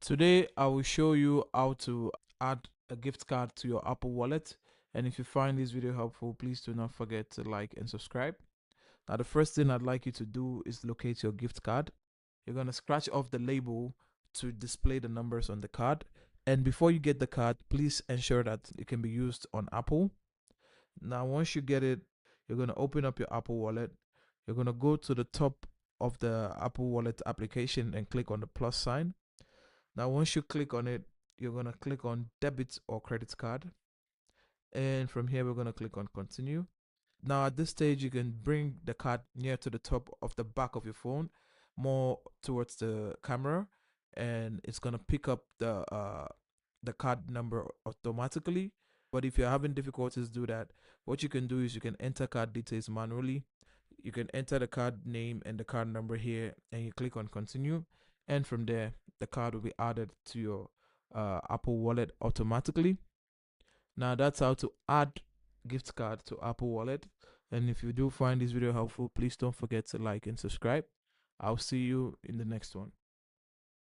Today I will show you how to add a gift card to your Apple Wallet. And if you find this video helpful, please do not forget to like and subscribe. Now the first thing I'd like you to do is locate your gift card. You're going to scratch off the label to display the numbers on the card. And before you get the card, please ensure that it can be used on Apple. Now once you get it, you're going to open up your Apple Wallet. You're going to go to the top of the Apple Wallet application and click on the plus sign. Now once you click on it, you're going to click on debit or credit card, and from here we're going to click on continue. Now at this stage you can bring the card near to the top of the back of your phone, more towards the camera, and it's going to pick up the card number automatically. But if you're having difficulties do that, what you can do is you can enter card details manually. You can enter the card name and the card number here, and you click on continue, and from there the card will be added to your Apple Wallet automatically. Now that's how to add gift card to Apple Wallet. And if you do find this video helpful, please don't forget to like and subscribe. I'll see you in the next one.